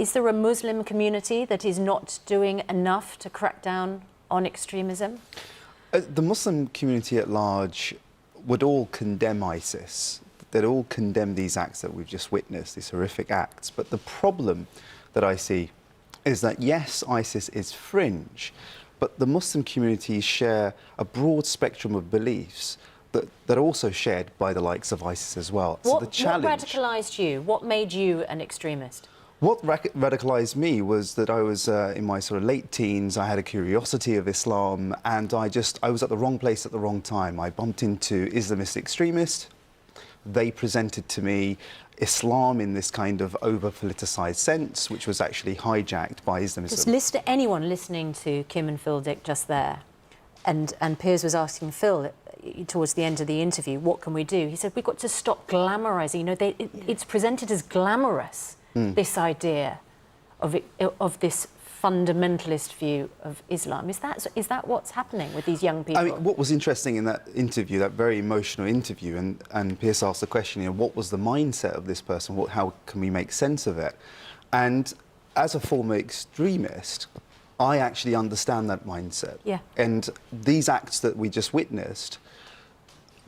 Is there a Muslim community that is not doing enough to crack down on extremism? The Muslim community at large would all condemn ISIS. They'd all condemn these acts that we've just witnessed, these horrific acts. But the problem that I see is that, yes, ISIS is fringe, but the Muslim communities share a broad spectrum of beliefs that are also shared by the likes of ISIS as well. What radicalised you? What made you an extremist? What radicalised me was that I was in my sort of late teens. I had a curiosity of Islam, and I was at the wrong place at the wrong time. I bumped into Islamist extremists. They presented to me Islam in this kind of over-politicised sense, which was actually hijacked by Islamism. Just anyone listening to Kim and Phil Dick just there, and Piers was asking Phil towards the end of the interview, what can we do? He said, we've got to stop glamorising. You know, it's presented as glamorous. This idea of this fundamentalist view of Islam. Is that what's happening with these young people? I mean, what was interesting in that interview, that very emotional interview, and Piers asked the question, you know, what was the mindset of this person? How can we make sense of it? And as a former extremist, I actually understand that mindset. Yeah. And these acts that we just witnessed,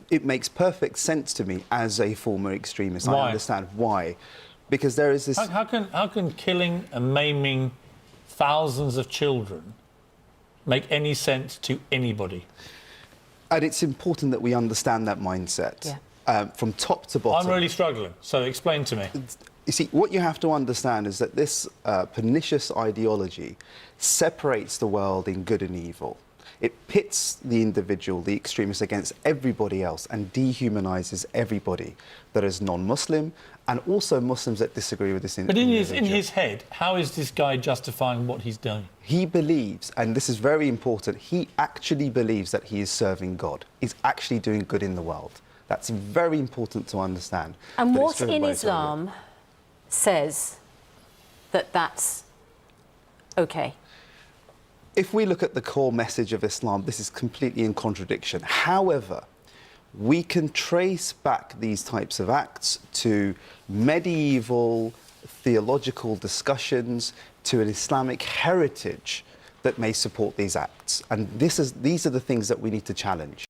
it makes perfect sense to me as a former extremist. Why? I understand why. Because there is this... How can killing and maiming thousands of children make any sense to anybody? And it's important that we understand that mindset, from top to bottom. I'm really struggling, so explain to me. You see, what you have to understand is that this pernicious ideology separates the world in good and evil. It pits the individual, the extremist, against everybody else and dehumanises everybody that is non-Muslim and also Muslims that disagree with this individual. But in his head, how is this guy justifying what he's doing? He believes, and this is very important, he actually believes that he is serving God. He's actually doing good in the world. That's very important to understand. And what in Islam says that that's okay? If we look at the core message of Islam, this is completely in contradiction. However, we can trace back these types of acts to medieval theological discussions, to an Islamic heritage that may support these acts. And these are the things that we need to challenge.